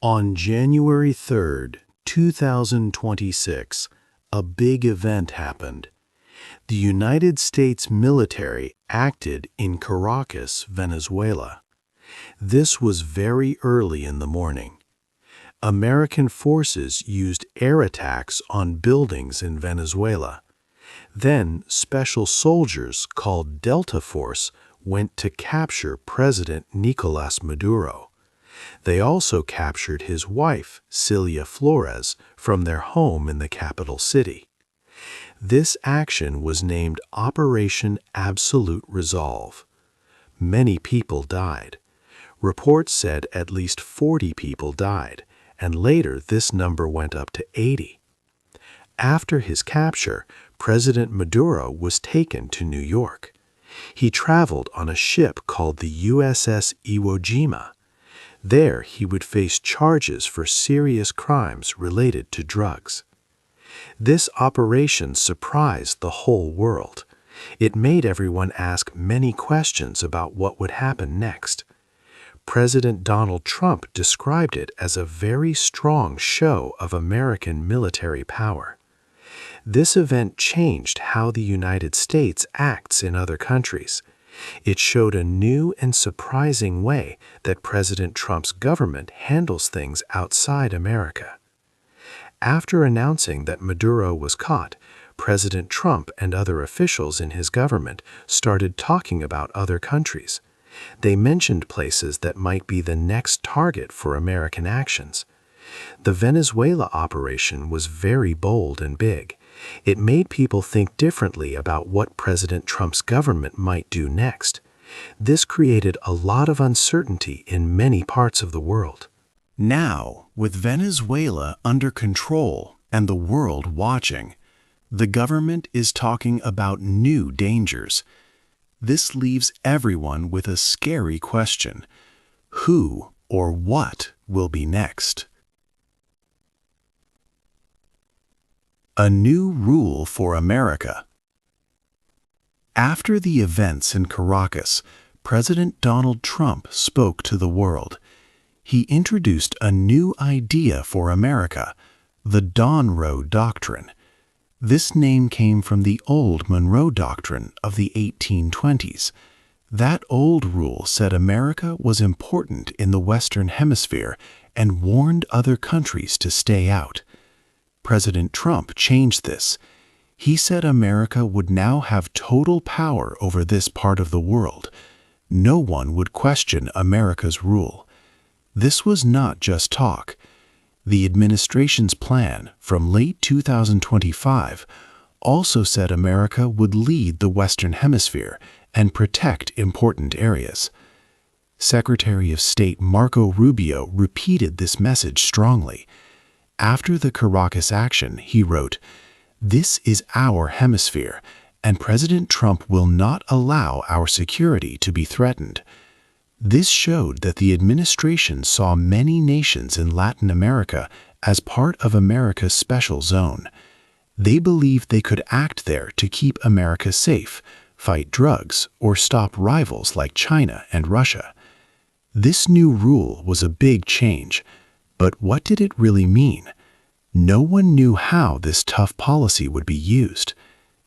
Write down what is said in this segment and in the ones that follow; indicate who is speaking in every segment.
Speaker 1: On January 3rd, 2026, a big event happened. The United States military acted in Caracas, Venezuela. This was very early in the morning. American forces used air attacks on buildings in Venezuela. Then special soldiers called Delta Force went to capture President Nicolás Maduro. They also captured his wife, Celia Flores, from their home in the capital city. This action was named Operation Absolute Resolve. Many people died. Reports said at least 40 people died, and later this number went up to 80. After his capture, President Maduro was taken to New York. He traveled on a ship called the USS Iwo Jima. There he would face charges for serious crimes related to drugs. This operation surprised the whole world. It made everyone ask many questions about what would happen next. President Donald Trump described it as a very strong show of American military power. This event changed how the United States acts in other countries. It showed a new and surprising way that President Trump's government handles things outside America. After announcing that Maduro was caught, President Trump and other officials in his government started talking about other countries. They mentioned places that might be the next target for American actions. The Venezuela operation was very bold and big. It made people think differently about what President Trump's government might do next. This created a lot of uncertainty in many parts of the world. Now, with Venezuela under control and the world watching, the government is talking about new dangers. This leaves everyone with a scary question: who or what will be next? A new rule for America. After the events in Caracas, President Donald Trump spoke to the world. He introduced a new idea for America, the Monroe Doctrine. This name came from the old Monroe Doctrine of the 1820s. That old rule said America was important in the Western Hemisphere and warned other countries to stay out. President Trump changed this. He said America would now have total power over this part of the world. No one would question America's rule. This was not just talk. The administration's plan from late 2025 also said America would lead the Western Hemisphere and protect important areas. Secretary of State Marco Rubio repeated this message strongly. After the Caracas action, he wrote, "This is our hemisphere, and President Trump will not allow our security to be threatened." This showed that the administration saw many nations in Latin America as part of America's special zone. They believed they could act there to keep America safe, fight drugs, or stop rivals like China and Russia. This new rule was a big change. But what did it really mean? No one knew how this tough policy would be used.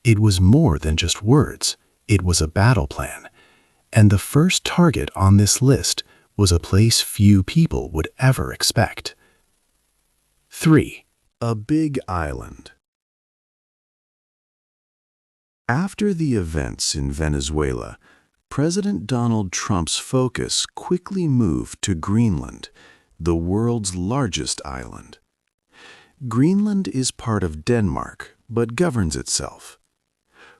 Speaker 1: It was more than just words. It was a battle plan. And the first target on this list was a place few people would ever expect. 3. A big island. After the events in Venezuela, President Donald Trump's focus quickly moved to Greenland, the world's largest island. Greenland is part of Denmark, but governs itself.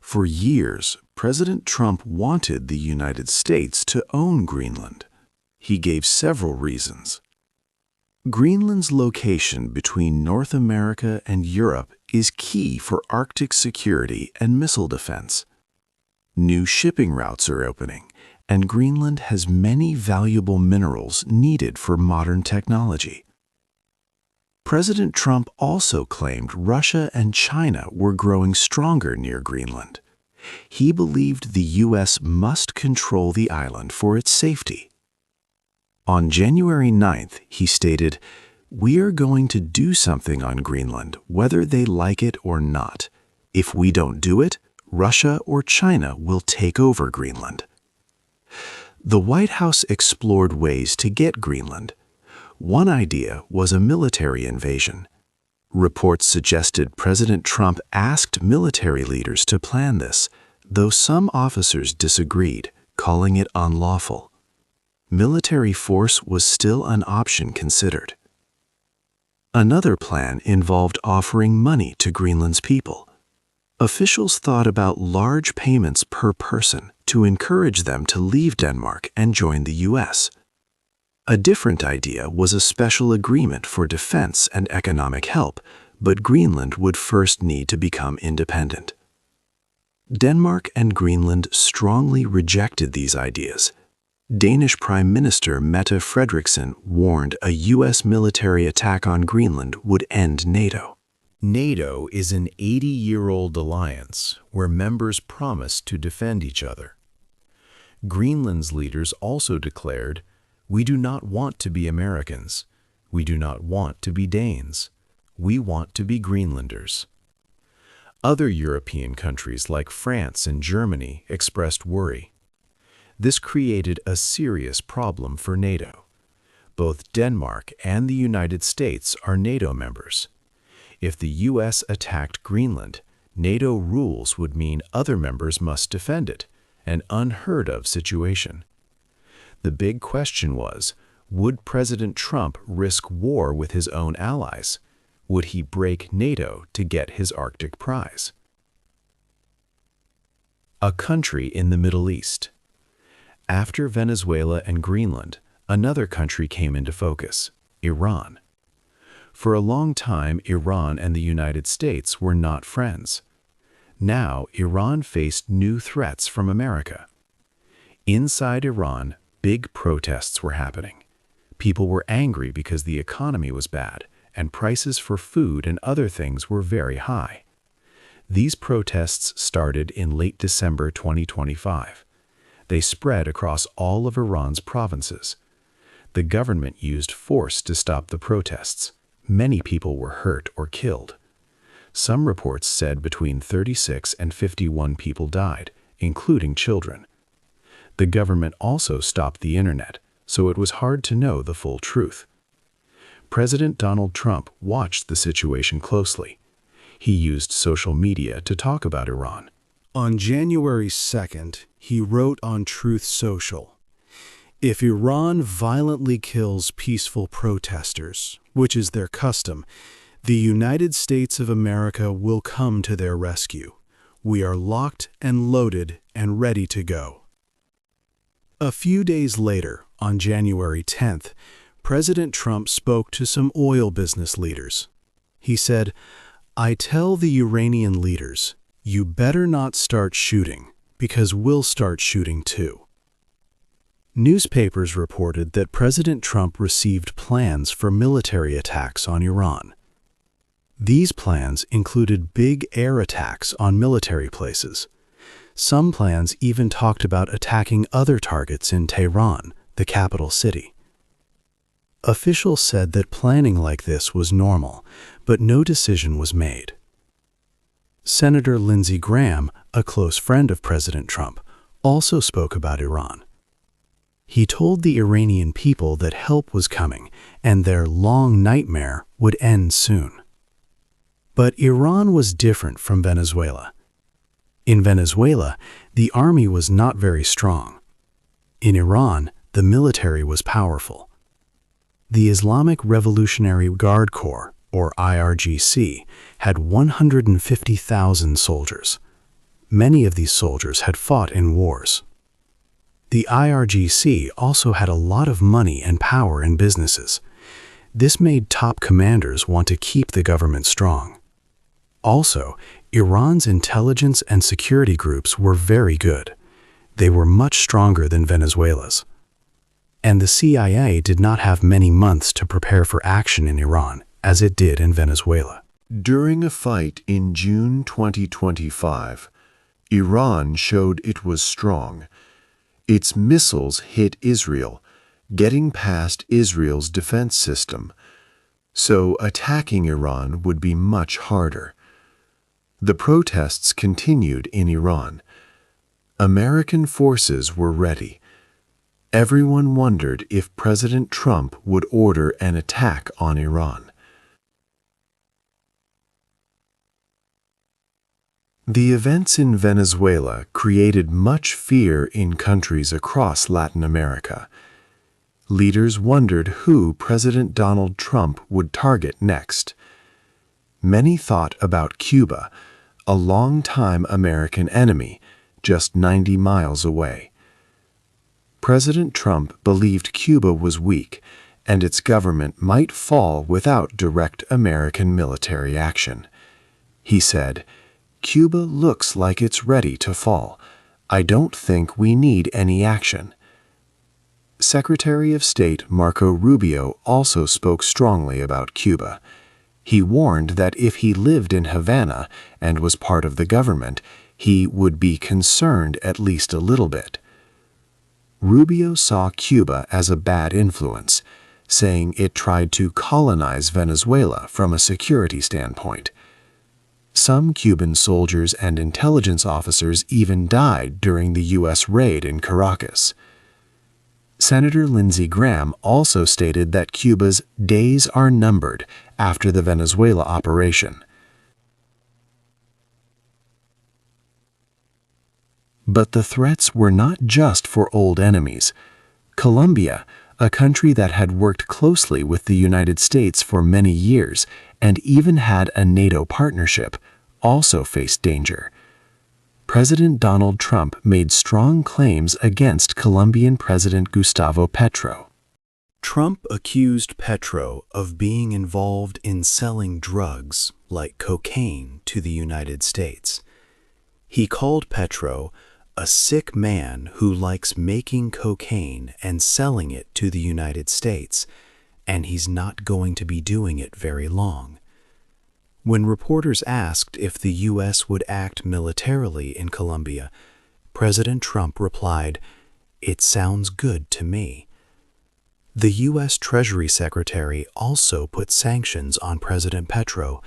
Speaker 1: For years, President Trump wanted the United States to own Greenland. He gave several reasons. Greenland's location between North America and Europe is key for Arctic security and missile defense. New shipping routes are opening, and Greenland has many valuable minerals needed for modern technology. President Trump also claimed Russia and China were growing stronger near Greenland. He believed the U.S. must control the island for its safety. On January 9th, he stated, "We're going to do something on Greenland, whether they like it or not. If we don't do it, Russia or China will take over Greenland." The White House explored ways to get Greenland. One idea was a military invasion. Reports suggested President Trump asked military leaders to plan this, though some officers disagreed, calling it unlawful. Military force was still an option considered. Another plan involved offering money to Greenland's people. Officials thought about large payments per person to encourage them to leave Denmark and join the U.S. A different idea was a special agreement for defense and economic help, but Greenland would first need to become independent. Denmark and Greenland strongly rejected these ideas. Danish Prime Minister Mette Frederiksen warned a U.S. military attack on Greenland would end NATO. NATO is an 80-year-old alliance where members promise to defend each other. Greenland's leaders also declared, "We do not want to be Americans. We do not want to be Danes. We want to be Greenlanders." Other European countries like France and Germany expressed worry. This created a serious problem for NATO. Both Denmark and the United States are NATO members. If the U.S. attacked Greenland, NATO rules would mean other members must defend it, an unheard-of situation. The big question was, would President Trump risk war with his own allies? Would he break NATO to get his Arctic prize? A country in the Middle East. After Venezuela and Greenland, another country came into focus, Iran. For a long time, Iran and the United States were not friends. Now, Iran faced new threats from America. Inside Iran, big protests were happening. People were angry because the economy was bad, and prices for food and other things were very high. These protests started in late December 2025. They spread across all of Iran's provinces. The government used force to stop the protests. Many people were hurt or killed. Some reports said between 36 and 51 people died, including children. The government also stopped the internet, so it was hard to know the full truth. President Donald Trump watched the situation closely. He used social media to talk about Iran. On January 2nd, he wrote on Truth Social, "If Iran violently kills peaceful protesters, which is their custom, the United States of America will come to their rescue. We are locked and loaded and ready to go." A few days later, on January 10th, President Trump spoke to some oil business leaders. He said, "I tell the Iranian leaders, you better not start shooting, because we'll start shooting too." Newspapers reported that President Trump received plans for military attacks on Iran. These plans included big air attacks on military places. Some plans even talked about attacking other targets in Tehran, the capital city. Officials said that planning like this was normal, but no decision was made. Senator Lindsey Graham, a close friend of President Trump, also spoke about Iran. He told the Iranian people that help was coming and their long nightmare would end soon. But Iran was different from Venezuela. In Venezuela, the army was not very strong. In Iran, the military was powerful. The Islamic Revolutionary Guard Corps, or IRGC, had 150,000 soldiers. Many of these soldiers had fought in wars. The IRGC also had a lot of money and power in businesses. This made top commanders want to keep the government strong. Also, Iran's intelligence and security groups were very good. They were much stronger than Venezuela's. And the CIA did not have many months to prepare for action in Iran, as it did in Venezuela. During a fight in June 2025, Iran showed it was strong. Its missiles hit Israel, getting past Israel's defense system. So attacking Iran would be much harder. The protests continued in Iran. American forces were ready. Everyone wondered if President Trump would order an attack on Iran. The events in Venezuela created much fear in countries across Latin America. Leaders wondered who President Donald Trump would target next. Many thought about Cuba, a longtime American enemy, just 90 miles away. President Trump believed Cuba was weak, and its government might fall without direct American military action. He said, "Cuba looks like it's ready to fall. I don't think we need any action." Secretary of State Marco Rubio also spoke strongly about Cuba. He warned that if he lived in Havana and was part of the government, he would be concerned at least a little bit. Rubio saw Cuba as a bad influence, saying it tried to colonize Venezuela from a security standpoint. Some Cuban soldiers and intelligence officers even died during the U.S. raid in Caracas. Senator Lindsey Graham also stated that Cuba's days are numbered after the Venezuela operation. But the threats were not just for old enemies. Colombia, a country that had worked closely with the United States for many years and even had a NATO partnership, also faced danger. President Donald Trump made strong claims against Colombian President Gustavo Petro. Trump accused Petro of being involved in selling drugs like cocaine to the United States. He called Petro a sick man who likes making cocaine and selling it to the United States, and he's not going to be doing it very long. When reporters asked if the U.S. would act militarily in Colombia, President Trump replied, "It sounds good to me." The U.S. Treasury Secretary also put sanctions on President Petro,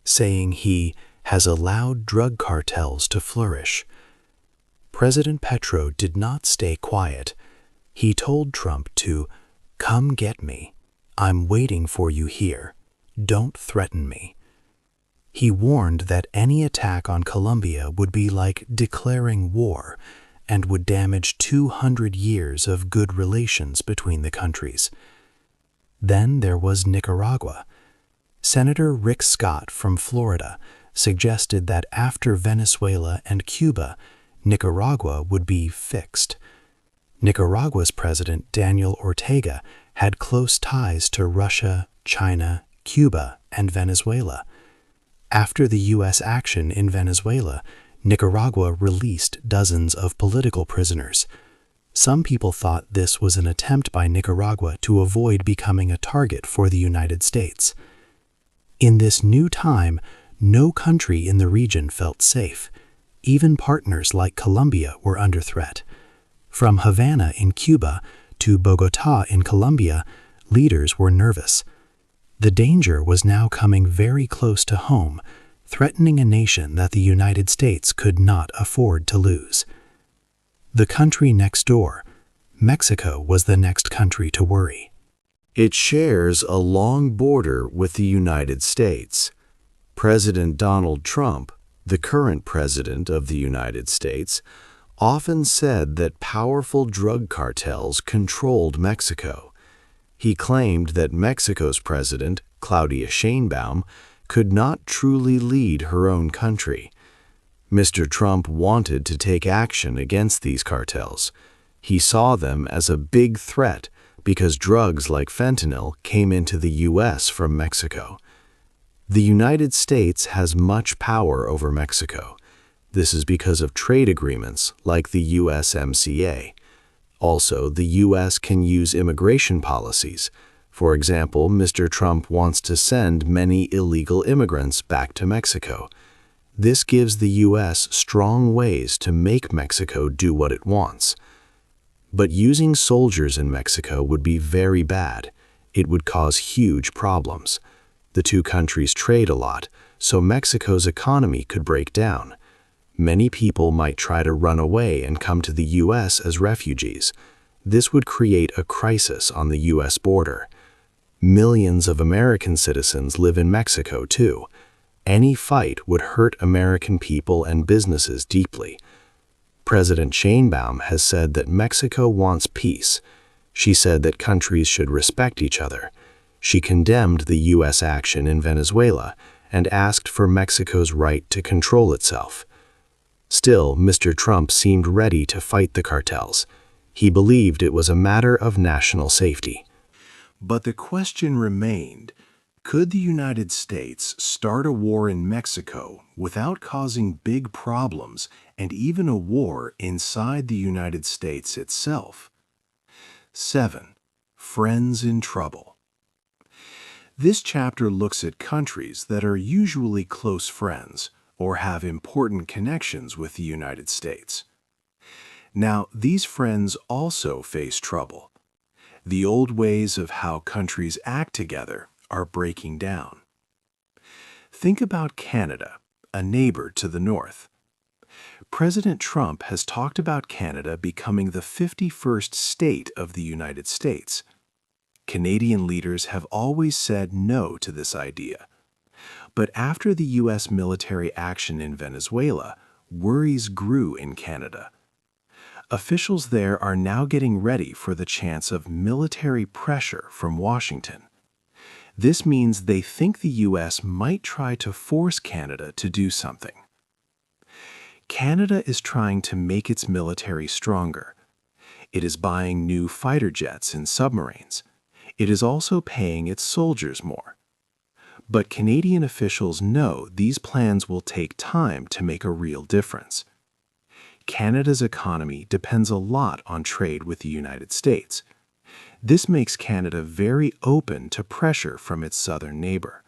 Speaker 1: saying he has allowed drug cartels to flourish. President Petro did not stay quiet. He told Trump to, "Come get me. I'm waiting for you here. Don't threaten me." He warned that any attack on Colombia would be like declaring war and would damage 200 years of good relations between the countries. Then there was Nicaragua. Senator Rick Scott from Florida suggested that after Venezuela and Cuba, Nicaragua would be fixed. Nicaragua's president, Daniel Ortega, had close ties to Russia, China, Cuba, and Venezuela. After the U.S. action in Venezuela, Nicaragua released dozens of political prisoners. Some people thought this was an attempt by Nicaragua to avoid becoming a target for the United States. In this new time, no country in the region felt safe. Even partners like Colombia were under threat. From Havana in Cuba to Bogotá in Colombia, leaders were nervous. The danger was now coming very close to home, threatening a nation that the United States could not afford to lose. The country next door, Mexico, was the next country to worry. It shares a long border with the United States. President Donald Trump, the current president of the United States, often said that powerful drug cartels controlled Mexico. He claimed that Mexico's president, Claudia Sheinbaum, could not truly lead her own country. Mr. Trump wanted to take action against these cartels. He saw them as a big threat because drugs like fentanyl came into the U.S. from Mexico. The United States has much power over Mexico. This is because of trade agreements like the USMCA. Also, the U.S. can use immigration policies. For example, Mr. Trump wants to send many illegal immigrants back to Mexico. This gives the U.S. strong ways to make Mexico do what it wants. But using soldiers in Mexico would be very bad. It would cause huge problems. The two countries trade a lot, so Mexico's economy could break down. Many people might try to run away and come to the U.S. as refugees. This would create a crisis on the U.S. border. Millions of American citizens live in Mexico, too. Any fight would hurt American people and businesses deeply. President Sheinbaum has said that Mexico wants peace. She said that countries should respect each other. She condemned the U.S. action in Venezuela and asked for Mexico's right to control itself. Still, Mr. Trump seemed ready to fight the cartels. He believed it was a matter of national safety. But the question remained, could the United States start a war in Mexico without causing big problems and even a war inside the United States itself? 7. Friends in trouble. This chapter looks at countries that are usually close friends or have important connections with the United States. Now, these friends also face trouble. The old ways of how countries act together are breaking down. Think about Canada, a neighbor to the north. President Trump has talked about Canada becoming the 51st state of the United States. Canadian leaders have always said no to this idea. But after the U.S. military action in Venezuela, worries grew in Canada. Officials there are now getting ready for the chance of military pressure from Washington. This means they think the U.S. might try to force Canada to do something. Canada is trying to make its military stronger. It is buying new fighter jets and submarines. It is also paying its soldiers more. But Canadian officials know these plans will take time to make a real difference. Canada's economy depends a lot on trade with the United States. This makes Canada very open to pressure from its southern neighbor.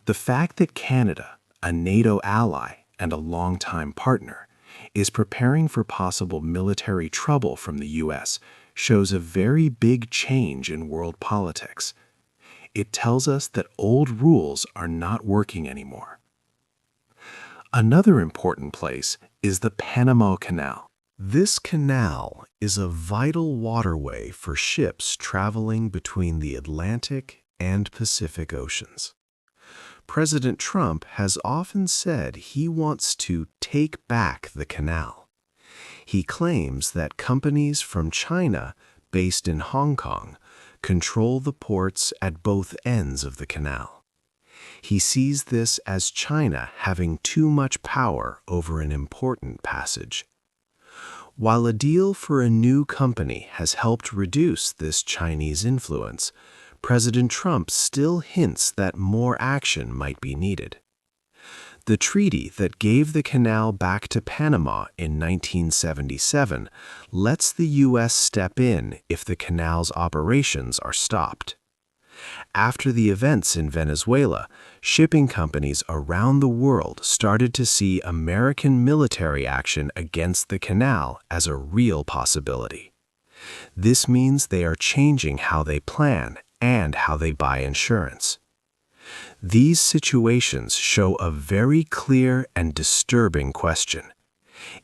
Speaker 1: The fact that Canada, a NATO ally and a longtime partner, is preparing for possible military trouble from the U.S. shows a very big change in world politics. It tells us that old rules are not working anymore. Another important place is the Panama Canal. This canal is a vital waterway for ships traveling between the Atlantic and Pacific Oceans. President Trump has often said he wants to take back the canal. He claims that companies from China, based in Hong Kong, control the ports at both ends of the canal. He sees this as China having too much power over an important passage. While a deal for a new company has helped reduce this Chinese influence, President Trump still hints that more action might be needed. The treaty that gave the canal back to Panama in 1977 lets the U.S. step in if the canal's operations are stopped. After the events in Venezuela, shipping companies around the world started to see American military action against the canal as a real possibility. This means they are changing how they plan and how they buy insurance. These situations show a very clear and disturbing question.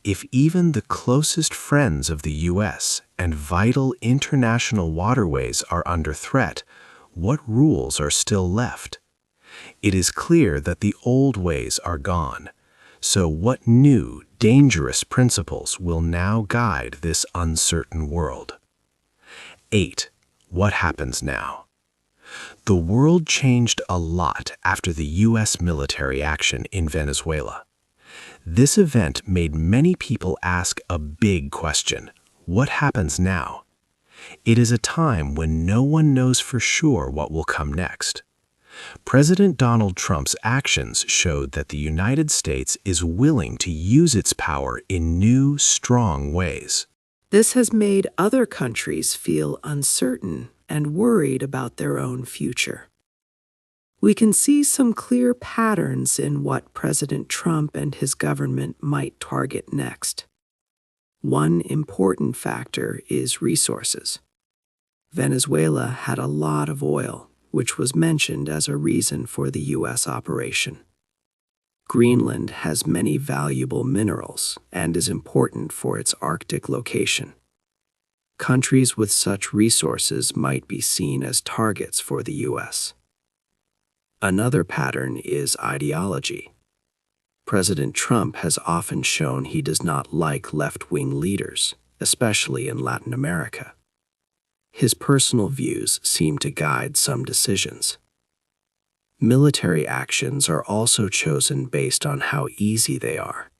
Speaker 1: If even the closest friends of the U.S. and vital international waterways are under threat, what rules are still left? It is clear that the old ways are gone. So what new, dangerous principles will now guide this uncertain world? 8. What happens now? The world changed a lot after the U.S. military action in Venezuela. This event made many people ask a big question: what happens now? It is a time when no one knows for sure what will come next. President Donald Trump's actions showed that the United States is willing to use its power in new, strong ways.
Speaker 2: This has made other countries feel uncertain and worried about their own future. We can see some clear patterns in what President Trump and his government might target next. One important factor is resources. Venezuela had a lot of oil, which was mentioned as a reason for the U.S. operation. Greenland has many valuable minerals and is important for its Arctic location. Countries with such resources might be seen as targets for the U.S. Another pattern is ideology. President Trump has often shown he does not like left-wing leaders, especially in Latin America. His personal views seem to guide some decisions. Military actions are also chosen based on how easy they are.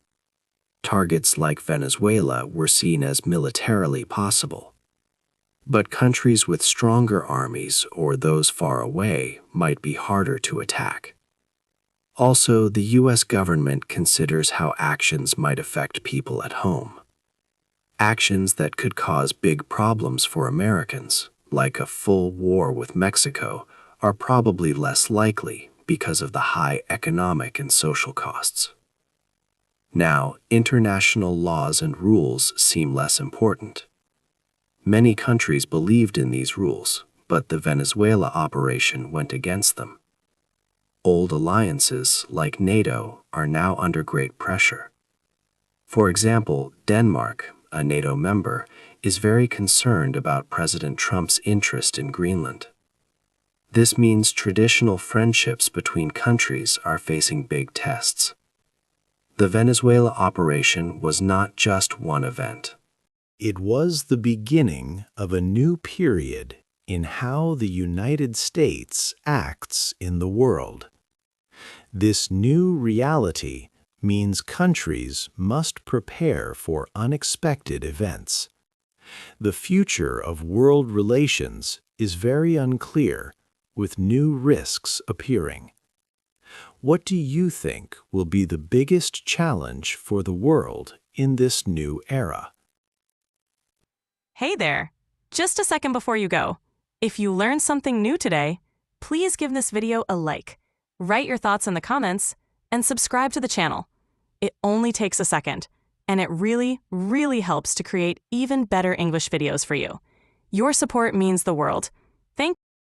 Speaker 2: Targets like Venezuela were seen as militarily possible. But countries with stronger armies or those far away might be harder to attack. Also, the U.S. government considers how actions might affect people at home. Actions that could cause big problems for Americans, like a full war with Mexico, are probably less likely because of the high economic and social costs. Now, international laws and rules seem less important. Many countries believed in these rules, but the Venezuela operation went against them. Old alliances, like NATO, are now under great pressure. For example, Denmark, a NATO member, is very concerned about President Trump's interest in Greenland. This means traditional friendships between countries are facing big tests. The Venezuela operation was not just one event.
Speaker 1: It was the beginning of a new period in how the United States acts in the world. This new reality means countries must prepare for unexpected events. The future of world relations is very unclear, with new risks appearing. What do you think will be the biggest challenge for the world in this new era?
Speaker 3: Hey there! Just a second before you go. If you learned something new today, please give this video a like, write your thoughts in the comments, and subscribe to the channel. It only takes a second, and it really, really helps to create even better English videos for you. Your support means the world,